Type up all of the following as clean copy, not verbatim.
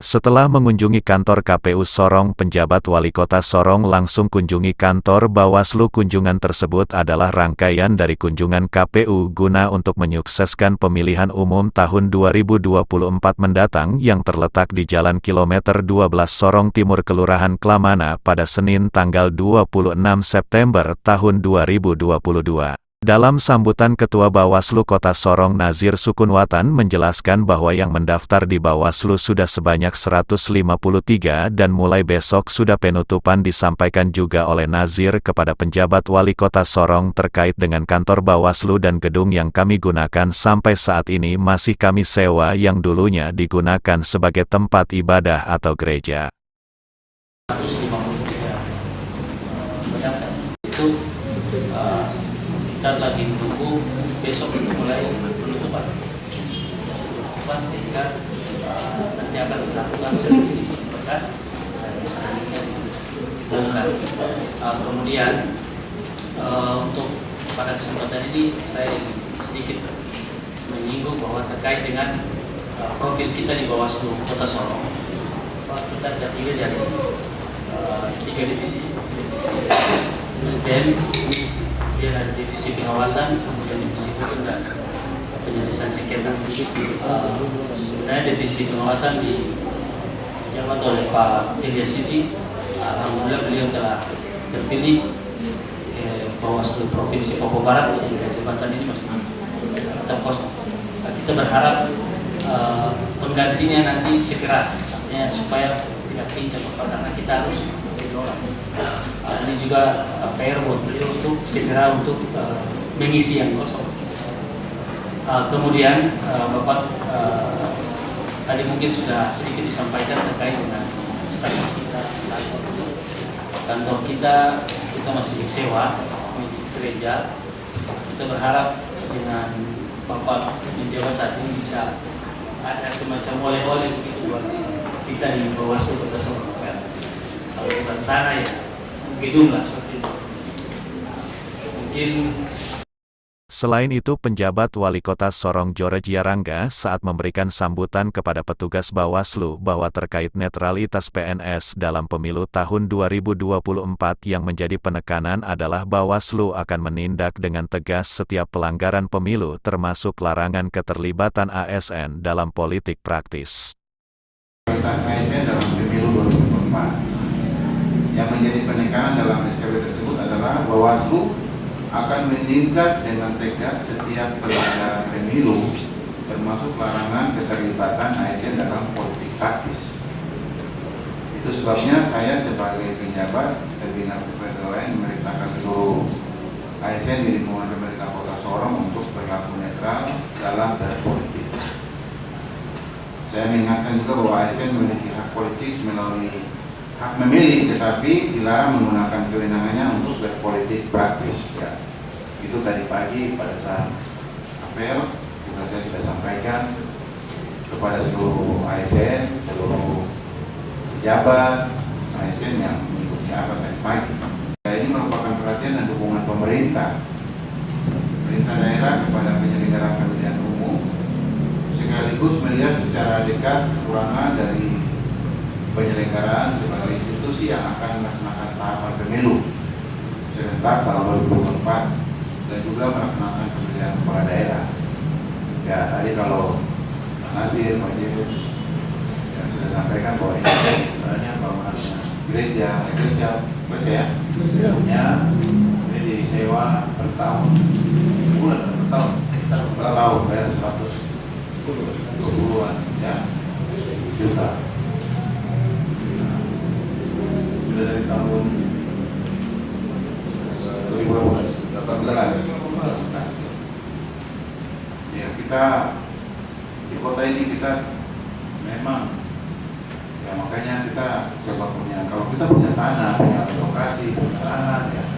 Setelah mengunjungi kantor KPU Sorong, penjabat Wali Kota Sorong langsung kunjungi kantor Bawaslu. Kunjungan tersebut adalah rangkaian dari kunjungan KPU guna untuk menyukseskan pemilihan umum tahun 2024 mendatang yang terletak di Jalan Kilometer 12 Sorong Timur Kelurahan Klamana pada Senin tanggal 26 September tahun 2022. Dalam sambutan Ketua Bawaslu Kota Sorong Nazir Sukunwatan menjelaskan bahwa yang mendaftar di Bawaslu sudah sebanyak 153 dan mulai besok sudah penutupan. Disampaikan juga oleh Nazir kepada penjabat Wali Kota Sorong terkait dengan kantor Bawaslu dan gedung yang kami gunakan sampai saat ini masih kami sewa yang dulunya digunakan sebagai tempat ibadah atau gereja. 153 pendaftar itu kita lagi menunggu besok itu mulai penutupan sehingga nanti akan dilakukan seleksi berkas dan selanjutnya dibongkar. Kemudian untuk pada kesempatan ini saya sedikit menyinggung bahwa terkait dengan profil kita di Bawaslu Kota Sorong, kita terdiri dari 3 divisi SDM, dia ada divisi pengawasan, kemudian divisi hukum dan penyelesaian sengketa. Sebenarnya divisi pengawasan dijabat oleh Pak Ilyas Siti. Alhamdulillah beliau telah terpilih Bawaslu Provinsi Papua Barat sehingga jabatan ini masih tetap kosong. Kita berharap penggantinya nanti segera, artinya supaya tidak pincang karena kita harus orang. Ini juga PR buat beliau untuk segera untuk mengisi yang kosong. Kemudian Bapak tadi mungkin sudah sedikit disampaikan terkait dengan status kita. Kantor kita masih disewa untuk gereja. Kita berharap dengan Bapak menjabat saat ini bisa ada semacam oleh-oleh begitu buat kita di Bawaslu Kota Sorong. Kalau bukan tanah ya gedung lah seperti itu. Mungkin. Selain itu, penjabat Wali Kota Sorong George Yarangga saat memberikan sambutan kepada petugas Bawaslu bahwa terkait netralitas PNS dalam pemilu tahun 2024 yang menjadi penekanan adalah Bawaslu akan menindak dengan tegas setiap pelanggaran pemilu termasuk larangan keterlibatan ASN dalam politik praktis. ASN dalam pemilu 2024 yang menjadi penekanan dalam SKB tersebut adalah Bawaslu akan menindak dengan tegas setiap pelanggaran pemilu termasuk larangan keterlibatan ASN dalam politik praktis. Itu sebabnya saya sebagai penjabat Pembina Kepegawaian memerintahkan seluruh ASN di lingkungan pemerintah Kota Sorong untuk berlaku netral dalam berpolitik. Saya mengingatkan juga bahwa ASN memiliki hak politik melalui hak memilih, tetapi dilarang menggunakan kewenangannya untuk berpolitik praktis. Ya, itu tadi pagi pada saat apel juga saya sudah sampaikan kepada seluruh ASN, seluruh pejabat ASN yang mengikuti apel tadi pagi. Ini merupakan perhatian dan dukungan pemerintah daerah kepada penyelenggara pemilihan umum, sekaligus melihat secara dekat kekurangan dari penyelenggaraan sebagai institusi yang akan melaksanakan tahapan pemilu serentak tahun 2024 dan juga melaksanakan pemilihan kepala daerah. Ya, tadi kalau Pak Nasir, Pak James yang sudah sampaikan bahwa ini sebenarnya bangunan gereja ya, punya ini disewa per tahun, per tahun bayar 120-an ya, juta. Sudah dari tahun 2018. Ya, kita di kota ini kita memang ya makanya kita coba punya, kalau kita punya tanah, punya lokasi, punya lahan ya,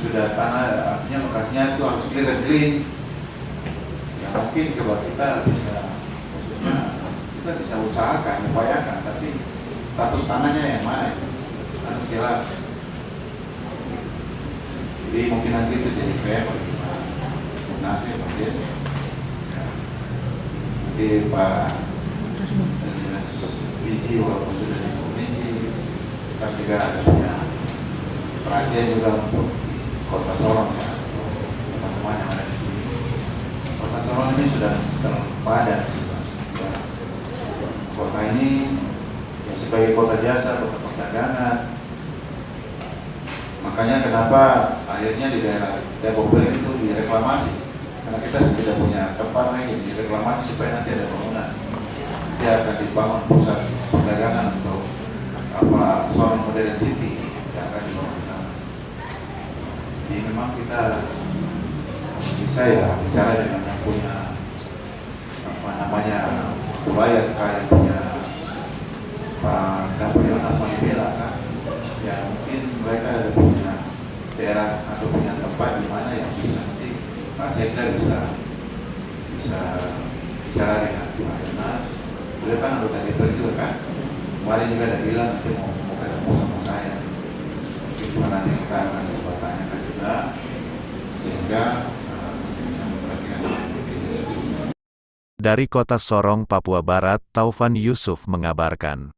sudah tanah artinya lokasinya itu harus clean. Ya mungkin coba kita bisa usahakan, upayakan, tapi status tanahnya yang mana itu harus jelas. Jadi mungkin nanti itu jadi PR bagi Pak Nasir, Pak Jen. Nanti Pak biji walaupun sudah di provinsi, kita juga ada punya perhatian juga untuk Kota Sorong ya, untuk teman-teman yang ada di sini. Kota Sorong ini sudah terpadat. Ya. Kota ini ya, sebagai kota jasa, kota perdagangan. Makanya kenapa akhirnya di daerah Depok itu direklamasi, karena kita tidak punya tempat lagi direklamasi supaya nanti ada bangunan. Nanti akan dibangun pusat perdagangan untuk Sorong Modern City yang akan dibangun. Jadi memang kita bisa ya bicara dengan yang punya wilayah kayak punya Pak Napoleon Asmanibela kan, ya mungkin mereka ada punya daerah atau punya tempat di mana yang bisa nanti Pak Sekda bisa bicara dengan Pak Yonas. Beliau kan anggota DPR juga kan, kemarin juga ada bilang nanti mau ketemu sama saya. Mungkin cuma nanti kita akan coba tanyakan juga sehingga bisa memperhatikan seperti itu. Dari Kota Sorong, Papua Barat, Taufan Yusuf mengabarkan.